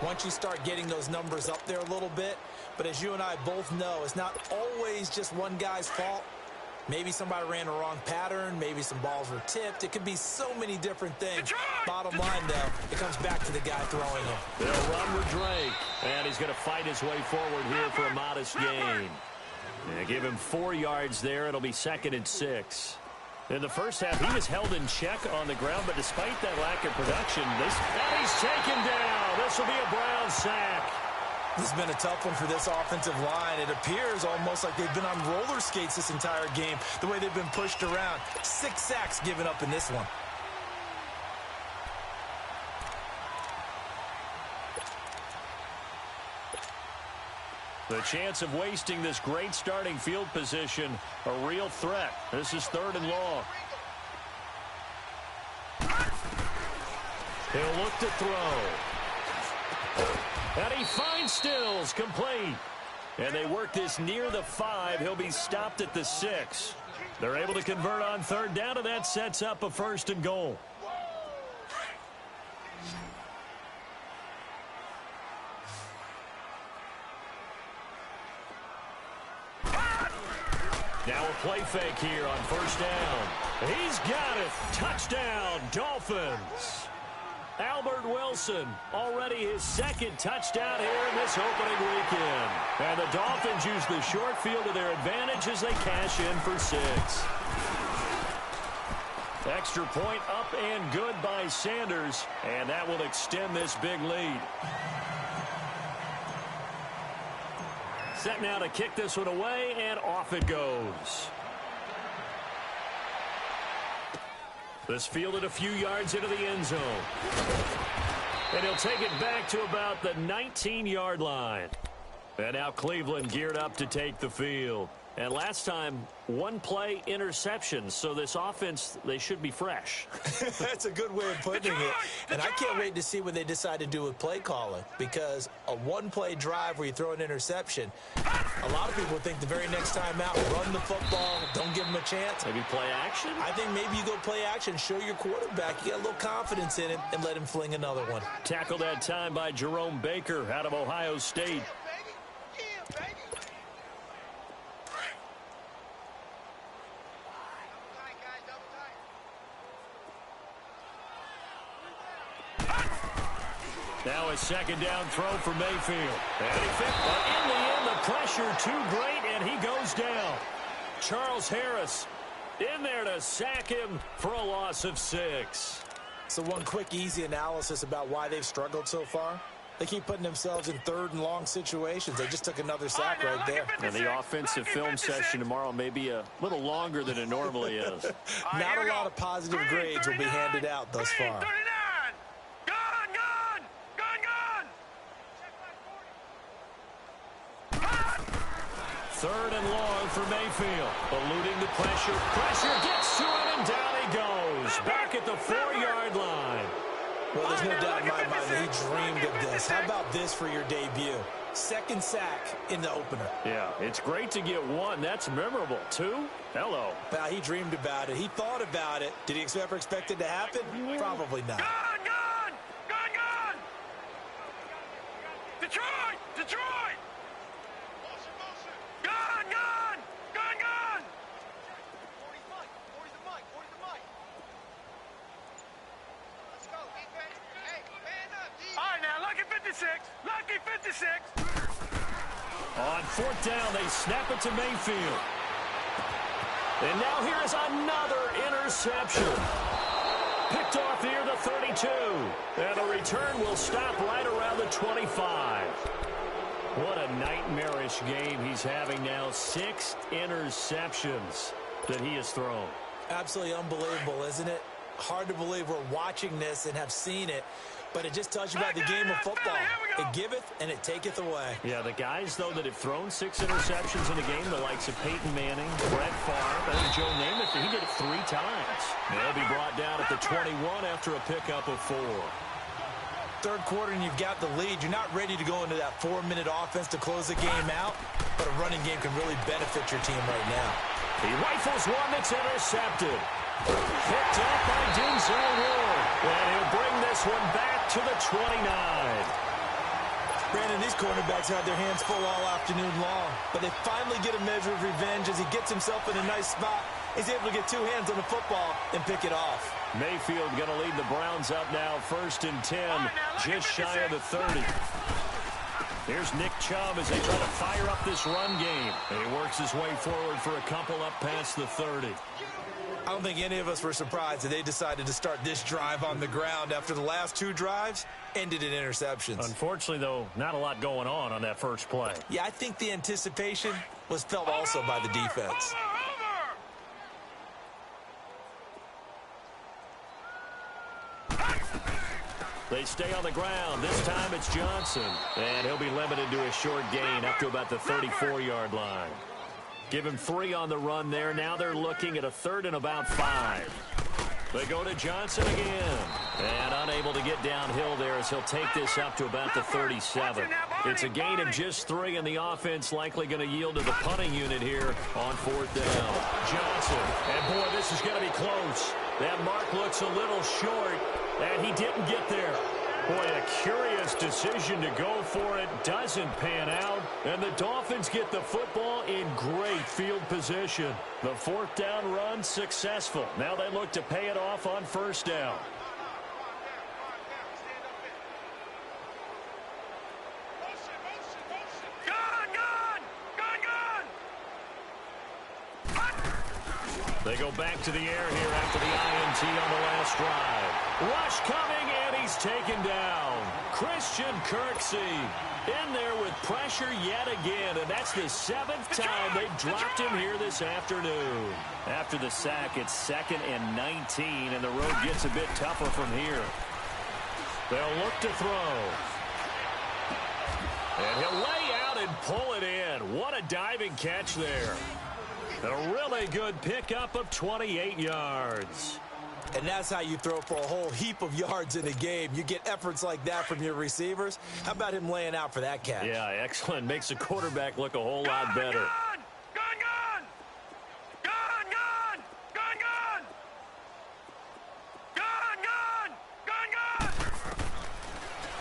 once you start getting those numbers up there a little bit. But as you and I both know, it's not always just one guy's fault. Maybe somebody ran a wrong pattern. Maybe some balls were tipped. It could be so many different things. Bottom line, though, it comes back to the guy throwing them. They'll run with Drake. And he's going to fight his way forward here for a modest gain. Yeah, give him 4 yards there. It'll be 2nd and 6. In the first half, he was held in check on the ground, but despite that lack of production, and he's taken down. This will be a Brown sack. This has been a tough one for this offensive line. It appears almost like they've been on roller skates this entire game, the way they've been pushed around. 6 sacks given up in this one. The chance of wasting this great starting field position, a real threat. This is 3rd and long. He'll look to throw. And he finds Stills, complete. And they work this near the 5. He'll be stopped at the 6. They're able to convert on 3rd down, and that sets up a 1st and goal. Now a play fake here on 1st down. He's got it. Touchdown, Dolphins. Albert Wilson, already his 2nd touchdown here in this opening weekend. And the Dolphins use the short field to their advantage as they cash in for 6. Extra point up and good by Sanders, and that will extend this big lead. Set now to kick this one away, and off it goes. This fielded a few yards into the end zone. And he'll take it back to about the 19-yard line. And now Cleveland geared up to take the field. And last time, 1 play interception. So this offense, they should be fresh. That's a good way of putting it. And I can't wait to see what they decide to do with play calling. Because a 1-play drive where you throw an interception, a lot of people think the very next time out, run the football, don't give them a chance. Maybe play action? I think maybe you go play action, show your quarterback, you get a little confidence in him, and let him fling another one. Tackled that time by Jerome Baker out of Ohio State. Now a 2nd down throw for Mayfield. And he fit, but in the end, the pressure too great, and he goes down. Charles Harris in there to sack him for a loss of 6. So one quick, easy analysis about why they've struggled so far. They keep putting themselves in 3rd and long situations. They just took another sack right there. And the offensive film session tomorrow may be a little longer than it normally is. Not a lot of positive grades will be handed out thus far. 3rd and long for Mayfield. Eluding the pressure. Pressure gets to him, and down he goes. Back at the 4-yard line. Well, there's no doubt in my mind that he dreamed of this. How about this for your debut? 2nd sack in the opener. Yeah, it's great to get 1. That's memorable. 2? Hello. Well, he dreamed about it. He thought about it. Did he ever expect it to happen? Probably not. Gone! Detroit! Gone! Where's the mic? Let's go, defense. Hey, man up, defense. All right, now, lucky 56. On 4th down, they snap it to Mayfield. And now here is another interception. Picked off near the 32. And the return will stop right around the 25. What a nightmarish game he's having now. 6 interceptions that he has thrown. Absolutely unbelievable, isn't it? Hard to believe we're watching this and have seen it, but it just tells you about the game of football. It giveth and it taketh away. Yeah, the guys, though, that have thrown 6 interceptions in a game, the likes of Peyton Manning, Brett Favre, and Joe Namath, he did it 3 times. They'll be brought down at the 21 after a pickup of 4. 3rd quarter and you've got the lead. You're not ready to go into that 4-minute offense to close the game out, but a running game can really benefit your team right now. He rifles one that's intercepted. Picked up by Denzel Ward. And he'll bring this one back to the 29. Brandon, these cornerbacks had their hands full all afternoon long, but they finally get a measure of revenge as he gets himself in a nice spot. He's able to get two hands on the football and pick it off. Mayfield going to lead the Browns up now, 1st and 10, just shy of the 30. Here's Nick Chubb as they try to fire up this run game. And he works his way forward for a couple up past the 30. I don't think any of us were surprised that they decided to start this drive on the ground after the last two drives ended in interceptions. Unfortunately, though, not a lot going on that first play. Yeah, I think the anticipation was felt also by the defense. They stay on the ground. This time it's Johnson. And he'll be limited to a short gain up to about the 34-yard line. Give him 3 on the run there. Now they're looking at a 3rd and about 5. They go to Johnson again. And unable to get downhill there as he'll take this up to about the 37. It's a gain of just 3, and the offense likely going to yield to the punting unit here on 4th down. Johnson. And, boy, this is going to be close. That mark looks a little short, and he didn't get there. Boy, a curious decision to go for it. Doesn't pan out. And the Dolphins get the football in great field position. The 4th down run successful. Now they look to pay it off on 1st down. They go back to the air here after the INT on the last drive. Rush coming, and he's taken down. Christian Kirksey in there with pressure yet again, and that's the 7th time they've dropped him here this afternoon. After the sack, it's 2nd and 19, and the road gets a bit tougher from here. They'll look to throw. And he'll lay out and pull it in. What a diving catch there. A really good pickup of 28 yards. And that's how you throw for a whole heap of yards in a game. You get efforts like that from your receivers. How about him laying out for that catch? Yeah, excellent. Makes the quarterback look a whole lot better.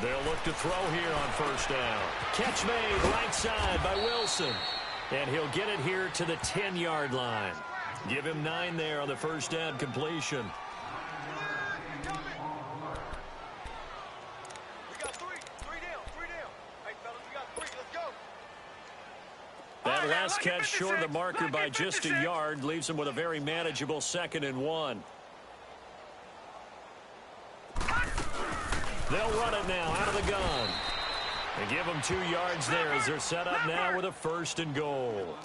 They'll look to throw here on 1st down. Catch made right side by Wilson. And he'll get it here to the 10-yard line. Give him 9 there on the 1st down completion. We got 3 down. Hey, fellas, we got 3. Let's go. That last catch short of the marker by just a yard leaves him with a very manageable 2nd and 1. They'll run it now out of the gun. And give them 2 yards there as they're set up now with a 1st and goal.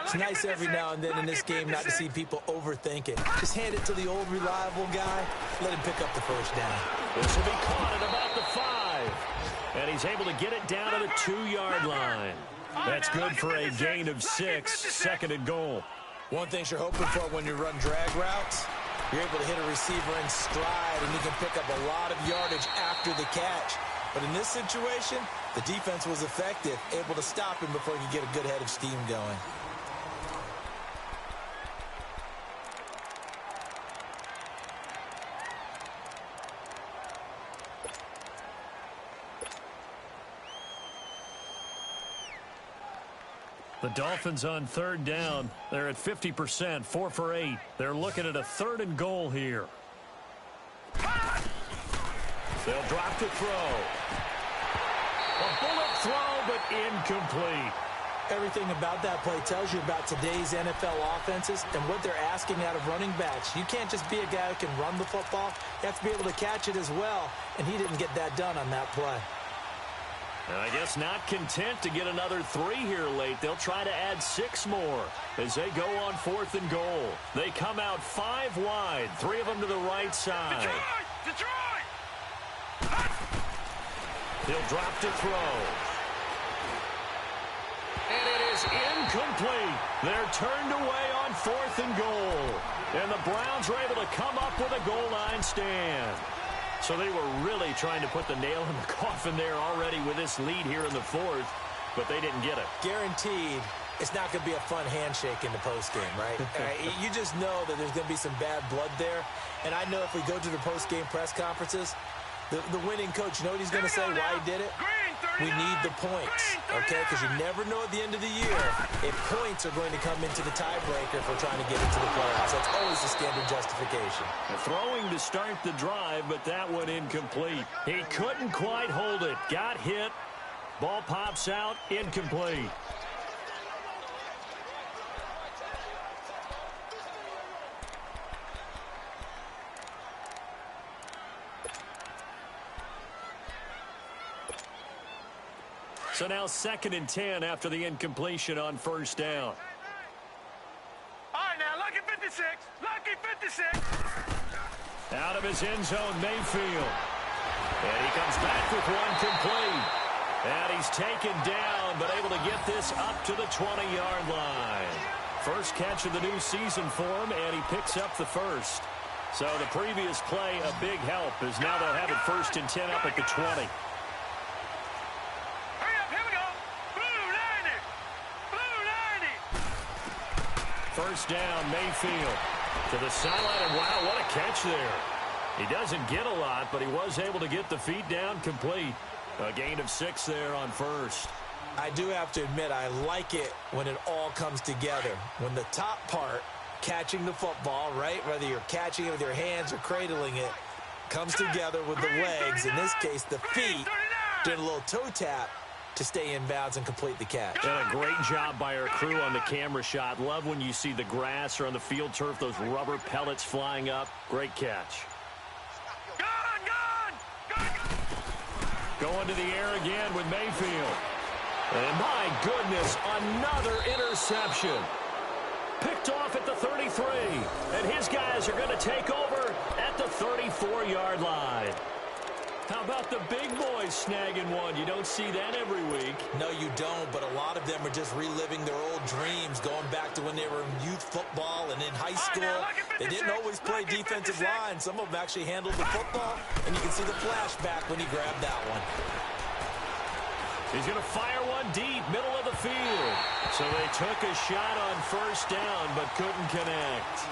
It's nice every now and then in this game not to see people overthink it. Just hand it to the old reliable guy. Let him pick up the 1st down. This will be caught at about the 5. And he's able to get it down to the 2-yard line. That's good for a gain of 6, 2nd and goal. One thing you're hoping for when you run drag routes, you're able to hit a receiver in stride, and you can pick up a lot of yardage after the catch. But in this situation, the defense was effective, able to stop him before he could get a good head of steam going. The Dolphins on 3rd down. They're at 50%, 4 for 8. They're looking at a 3rd and goal here. They'll drop to throw. A bullet throw, but incomplete. Everything about that play tells you about today's NFL offenses and what they're asking out of running backs. You can't just be a guy who can run the football. You have to be able to catch it as well, and he didn't get that done on that play. And I guess not content to get another 3 here late. They'll try to add 6 more as they go on 4th and goal. They come out 5 wide, 3 of them to the right side. Detroit! He'll drop to throw. And it is incomplete. They're turned away on 4th and goal. And the Browns are able to come up with a goal line stand. So they were really trying to put the nail in the coffin there already with this lead here in the 4th, but they didn't get it. Guaranteed it's not going to be a fun handshake in the postgame, right? You just know that there's going to be some bad blood there. And I know if we go to the postgame press conferences, the winning coach, you know what he's going to say, why he did it? Green, 30 We need the points, okay? Because you never know at the end of the year if points are going to come into the tiebreaker if we're trying to get into the playoffs. That's always the standard justification. Throwing to start the drive, but that one incomplete. He couldn't quite hold it. Got hit. Ball pops out, incomplete. So now 2nd and 10 after the incompletion on first down. All right, now, lucky 56. Lucky 56. Out of his end zone, Mayfield. And he comes back with one complete. And he's taken down, but able to get this up to the 20-yard line. First catch of the new season for him, and he picks up the first. So the previous play, a big help, as now they'll have it 1st and 10 up at the 20. First down, Mayfield to the sideline, and wow, what a catch there. He doesn't get a lot, but he was able to get the feet down complete. A gain of 6 there on first. I do have to admit, I like it when it all comes together. When the top part, catching the football, right, whether you're catching it with your hands or cradling it, comes together with the legs, in this case the feet, doing a little toe tap to stay in bounds and complete the catch. And a great job by our crew on the camera shot. Love when you see the grass or on the field turf, those rubber pellets flying up. Great catch. Going to the air again with Mayfield. And my goodness, another interception. Picked off at the 33. And his guys are going to take over at the 34-yard line. How about the big boys snagging one? You don't see that every week. No, you don't, but a lot of them are just reliving their old dreams, going back to when they were in youth football and in high school. They didn't always play defensive line. Some of them actually handled the football, and you can see the flashback when he grabbed that one. He's going to fire one deep, middle of the field. So they took a shot on first down, but couldn't connect.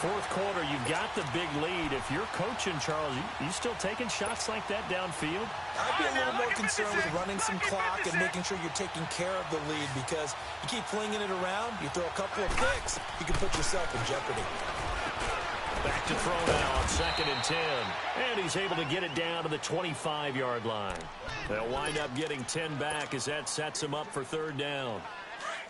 Fourth quarter, you've got the big lead. If you're coaching, Charles, you still taking shots like that downfield? I'd be a little more concerned with running some clock and making sure you're taking care of the lead, because you keep flinging it around, you throw a couple of picks, you can put yourself in jeopardy. Back to throw now on 2nd and 10. And he's able to get it down to the 25-yard line. They'll wind up getting 10 back as that sets him up for 3rd down.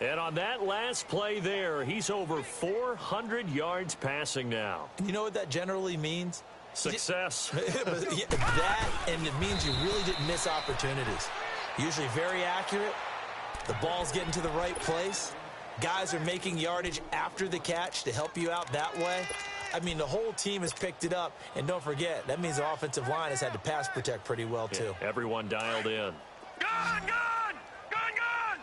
And on that last play there, he's over 400 yards passing now. And you know what that generally means? Success. That, and it means you really didn't miss opportunities. Usually very accurate. The ball's getting to the right place. Guys are making yardage after the catch to help you out that way. I mean, the whole team has picked it up. And don't forget, that means the offensive line has had to pass protect pretty well, too. Yeah, everyone dialed in. Gone! Gone! Gone! Gone!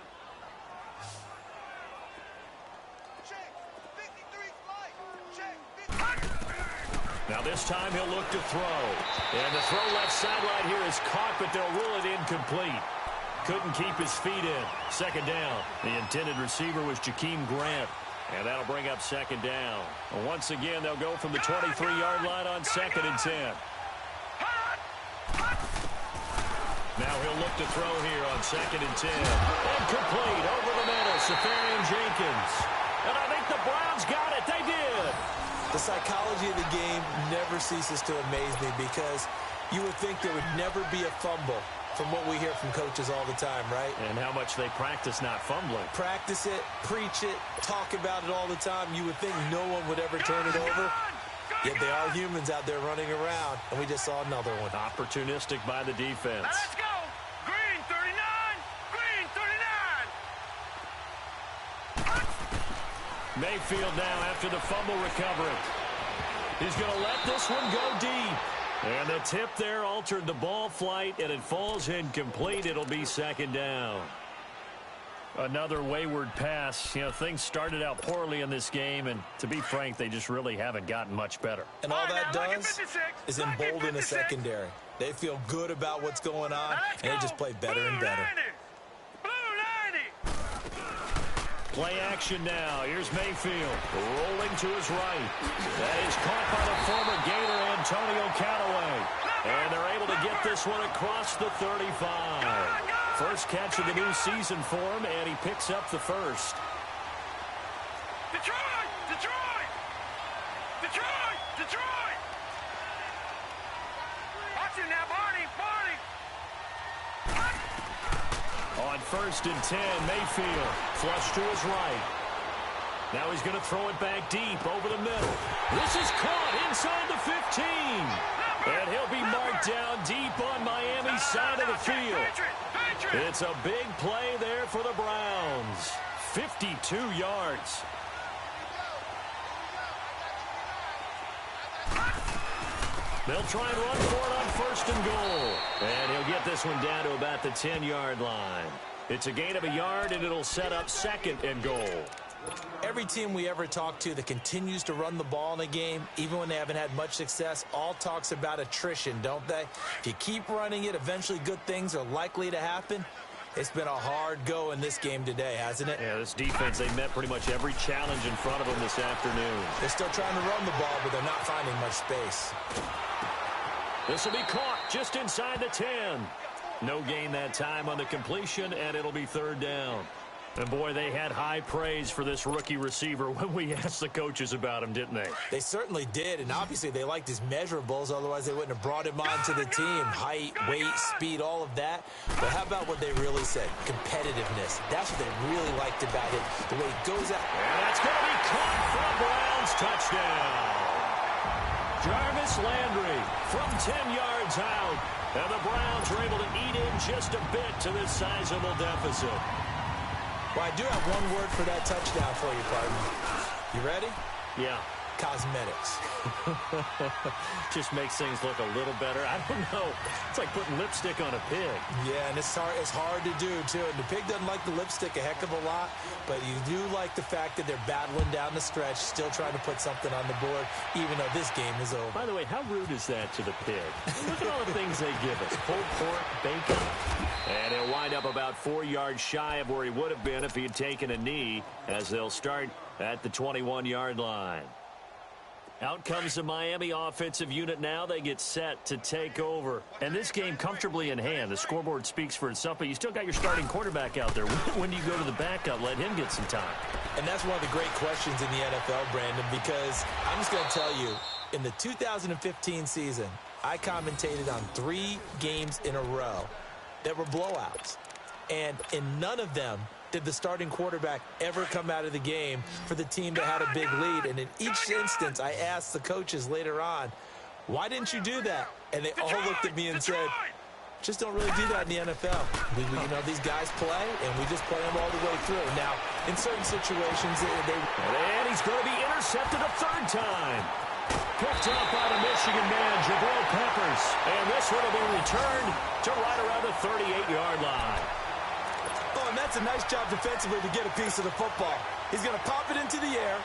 Now this time he'll look to throw. And the throw left sideline here is caught, but they'll rule it incomplete. Couldn't keep his feet in. 2nd down. The intended receiver was Jakeem Grant. And that'll bring up 2nd down. And once again, they'll go from the 23-yard line on 2nd and 10. Now he'll look to throw here on 2nd and 10. Incomplete over the middle. Safarian Jenkins. And I think the Browns got it. They did. The psychology of the game never ceases to amaze me, because you would think there would never be a fumble from what we hear from coaches all the time, right? And how much they practice not fumbling. Practice it, preach it, talk about it all the time. You would think no one would ever turn it over. Yet they are humans out there running around, and we just saw another one. Opportunistic by the defense. Now let's go! Green 39! Green 39! Mayfield now after the fumble recovery. He's going to let this one go deep. And the tip there altered the ball flight, and it falls incomplete. It'll be 2nd down. Another wayward pass. You know, things started out poorly in this game, and to be frank, they just really haven't gotten much better. And all that does is embolden the secondary. They feel good about what's going on, and they just play better and better. Play action now. Here's Mayfield rolling to his right. That is caught by the former Gator Antonio Callaway. And they're able to get this one across the 35. First catch of the new season for him, and he picks up the first. Detroit! Detroit! Detroit! Detroit! Watch it now, Barney! Barney! On 1st and 10, Mayfield flush to his right. Now he's going to throw it back deep over the middle. This is caught inside the 15. And he'll be marked down deep on Miami's side of the field. It's a big play there for the Browns. 52 yards. They'll try and run for it on 1st and goal. And he'll get this one down to about the 10-yard line. It's a gain of a yard, and it'll set up 2nd and goal. Every team we ever talk to that continues to run the ball in a game, even when they haven't had much success, all talks about attrition, don't they? If you keep running it, eventually good things are likely to happen. It's been a hard go in this game today, hasn't it? Yeah, this defense, they met pretty much every challenge in front of them this afternoon. They're still trying to run the ball, but they're not finding much space. This will be caught just inside the 10. No gain that time on the completion, and it'll be 3rd down. And, boy, they had high praise for this rookie receiver when we asked the coaches about him, didn't they? They certainly did, and obviously they liked his measurables. Otherwise, they wouldn't have brought him onto the team. Height, weight, speed, all of that. But how about what they really said? Competitiveness. That's what they really liked about it. The way he goes out. And that's going to be caught for a Browns touchdown. Jarvis Landry from 10 yards out. And the Browns are able to eat in just a bit to this sizable deficit. Well, I do have one word for that touchdown for you, partner. You ready? Yeah. Cosmetics. Just makes things look a little better. I don't know. It's like putting lipstick on a pig. Yeah, and it's hard to do, too. And the pig doesn't like the lipstick a heck of a lot, but you do like the fact that they're battling down the stretch, still trying to put something on the board, even though this game is over. By the way, how rude is that to the pig? Look at all the things they give us. Pulled pork, bacon. And he'll wind up about 4 yards shy of where he would have been if he had taken a knee, as they'll start at the 21-yard line. Out comes the Miami offensive unit now. They get set to take over. And this game comfortably in hand. The scoreboard speaks for itself, but you still got your starting quarterback out there. When do you go to the backup? Let him get some time. And that's one of the great questions in the NFL, Brandon, because I'm just going to tell you, in the 2015 season, I commentated on 3 games in a row that were blowouts. And in none of them did the starting quarterback ever come out of the game for the team that had a big lead. And in each instance, I asked the coaches later on, why didn't you do that? And they all looked at me and said, just don't really do that in the NFL. These guys play, and we just play them all the way through. Now, in certain situations, and he's going to be intercepted a 3rd time. Picked up by the Michigan man, Jabril Peppers. And this one will be returned to right around the 38-yard line. Oh, and that's a nice job defensively to get a piece of the football. He's going to pop it into the air,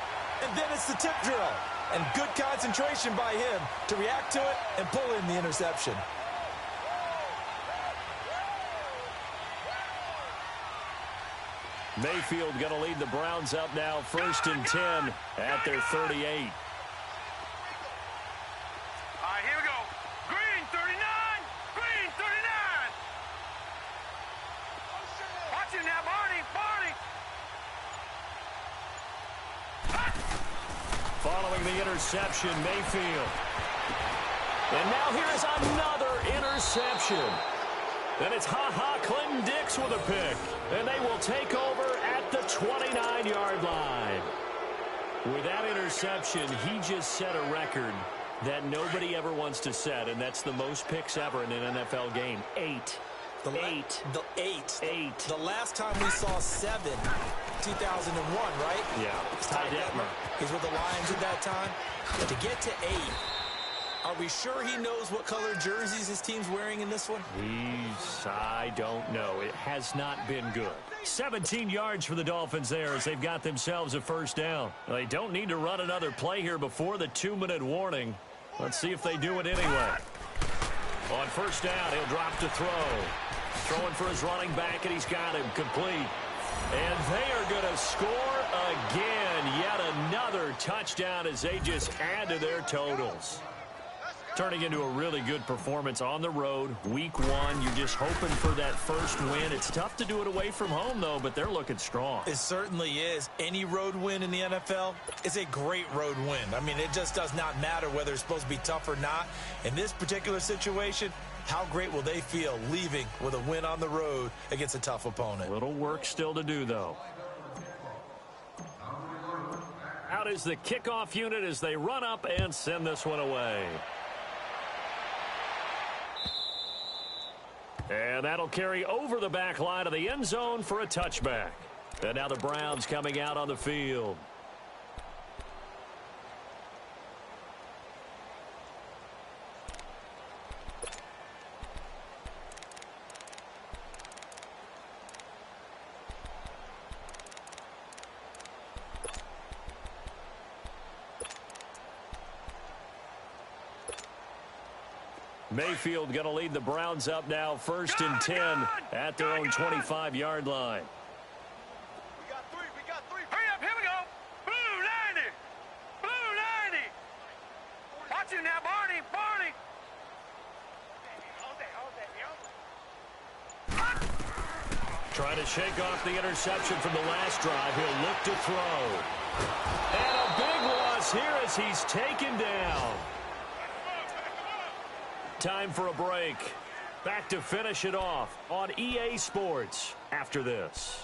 and then it's the tip drill. And good concentration by him to react to it and pull in the interception. Mayfield going to lead the Browns up now, 1st and 10 at their 38. Following the interception, Mayfield. And now here is another interception. And it's Clinton Dix with a pick. And they will take over at the 29-yard line. With that interception, he just set a record that nobody ever wants to set, and that's the most picks ever in an NFL game. 8. Eight. The last time we saw 7, 2001, right? Yeah. It's Ty Detmer. He's with the Lions at that time. But to get to 8, are we sure he knows what color jerseys his team's wearing in this one? I don't know. It has not been good. 17 yards for the Dolphins there as they've got themselves a 1st down. They don't need to run another play here before the 2-minute warning. Let's see if they do it anyway. On 1st down, he'll drop to throw. Throwing for his running back, and he's got him complete. And they are going to score again. Yet another touchdown as they just add to their totals. Turning into a really good performance on the road. Week 1, you're just hoping for that first win. It's tough to do it away from home, though, but they're looking strong. It certainly is. Any road win in the NFL is a great road win. I mean, it just does not matter whether it's supposed to be tough or not. In this particular situation, how great will they feel leaving with a win on the road against a tough opponent? Little work still to do, though. Out is the kickoff unit as they run up and send this one away. And that'll carry over the back line of the end zone for a touchback. And now the Browns coming out on the field. Mayfield going to lead the Browns up now, 1st and 10 at their own 25-yard line. We got three. Hurry up, here we go. Blue 90. Blue 90. Watch it now, Barney. Trying to shake off the interception from the last drive. He'll look to throw. And a big loss here as he's taken down. Time for a break. Back to finish it off on EA Sports after this.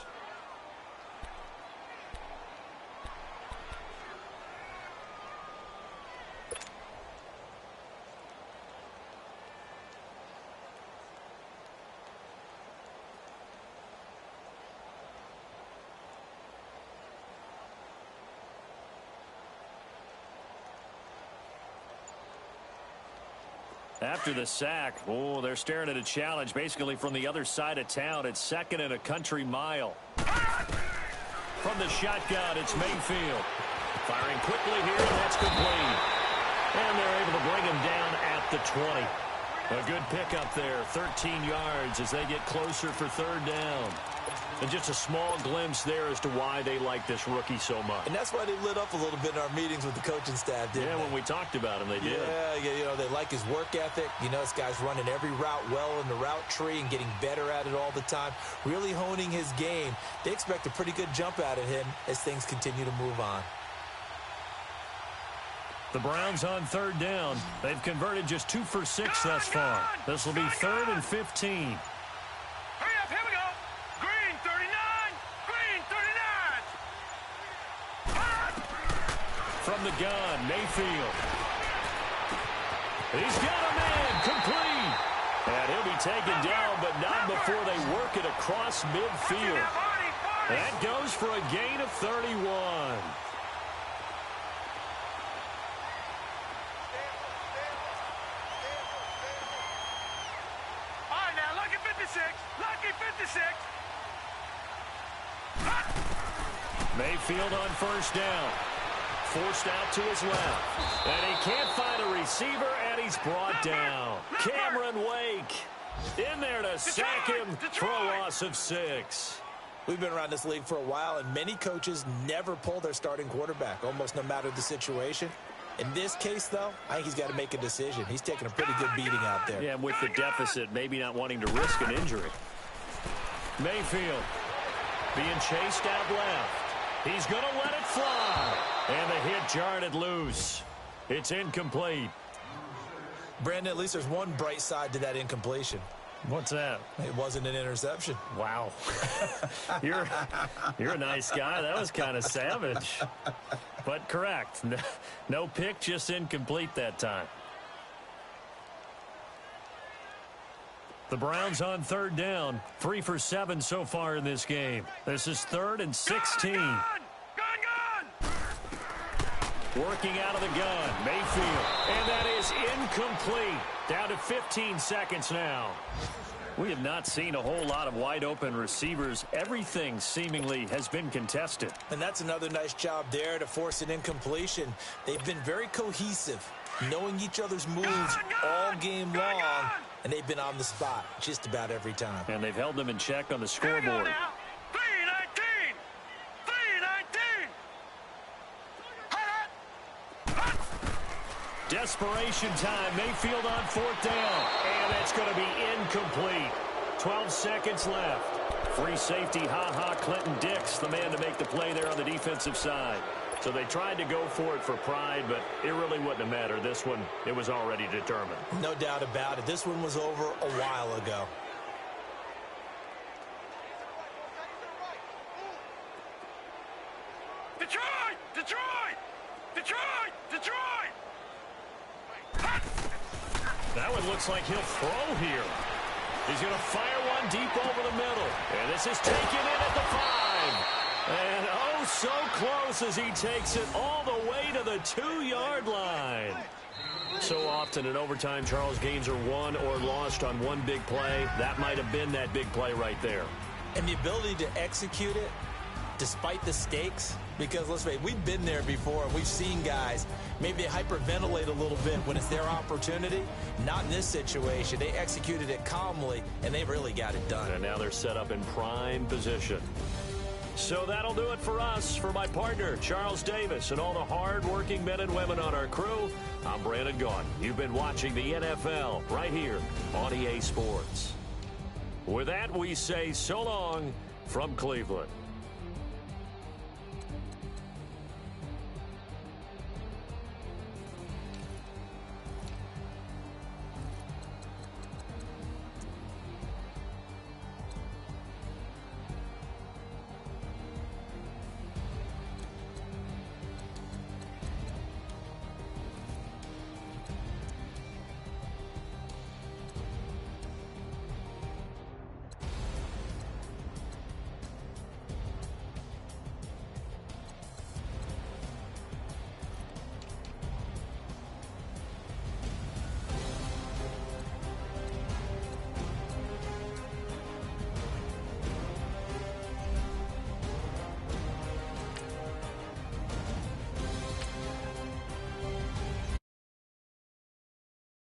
After the sack, they're staring at a challenge basically from the other side of town. It's 2nd and a country mile. From the shotgun, it's Mayfield. Firing quickly here, and that's complete. And they're able to bring him down at the 20. A good pickup there, 13 yards as they get closer for 3rd down. And just a small glimpse there as to why they like this rookie so much. And that's why they lit up a little bit in our meetings with the coaching staff, didn't they? When we talked about him, they did. Yeah, you know, they like his work ethic. You know, this guy's running every route well in the route tree and getting better at it all the time, really honing his game. They expect a pretty good jump out of him as things continue to move on. The Browns on 3rd down. They've converted just 2 for 6 thus far. This will be 3rd and 15. Hurry up, here we go. Green 39. Green 39. From the gun, Mayfield. He's got a man, complete. And he'll be taken down, but not before they work it across midfield. That goes for a gain of 31. Lucky 56. Mayfield on 1st down. Forced out to his left. And he can't find a receiver, and he's brought down. Cameron Wake in there to sack him for a loss of 6. We've been around this league for a while, and many coaches never pull their starting quarterback, almost no matter the situation. In this case, though, I think he's got to make a decision. He's taking a pretty good beating out there. Yeah, with the deficit, maybe not wanting to risk an injury. Mayfield being chased out left. He's going to let it fly. And the hit jarred it loose. It's incomplete. Brandon, at least there's one bright side to that incompletion. What's that? It wasn't an interception. Wow. You're a nice guy. That was kind of savage. But correct. No pick, just incomplete that time. The Browns on 3rd down. 3 for 7 so far in this game. This is 3rd and 16. Gun! Working out of the gun, Mayfield. And that is incomplete. Down to 15 seconds now. We have not seen a whole lot of wide-open receivers. Everything seemingly has been contested. And that's another nice job there to force an incompletion. They've been very cohesive, knowing each other's moves all game long, and they've been on the spot just about every time. And they've held them in check on the scoreboard. 319! 319! desperation time. Mayfield on 4th down. And that's going to be incomplete. 12 seconds left. Free safety, Clinton Dix, the man to make the play there on the defensive side. So they tried to go for it for pride, but it really wouldn't have mattered. This one, it was already determined. No doubt about it. This one was over a while ago. Detroit! Detroit! Detroit! Detroit! That one looks like he'll throw here. He's going to fire one deep over the middle. And this is taken in at the 5. And oh, so close as he takes it all the way to the 2-yard line. So often in overtime, Charles, games are won or lost on one big play. That might have been that big play right there. And the ability to execute it despite the stakes, because let's face it, we've been there before. We've seen guys, maybe they hyperventilate a little bit when it's their opportunity. Not in this situation. They executed it calmly, and they really got it done. And now they're set up in prime position. So that'll do it for us. For my partner, Charles Davis, and all the hard-working men and women on our crew, I'm Brandon Gaudin. You've been watching the NFL right here on EA Sports. With that, we say so long from Cleveland.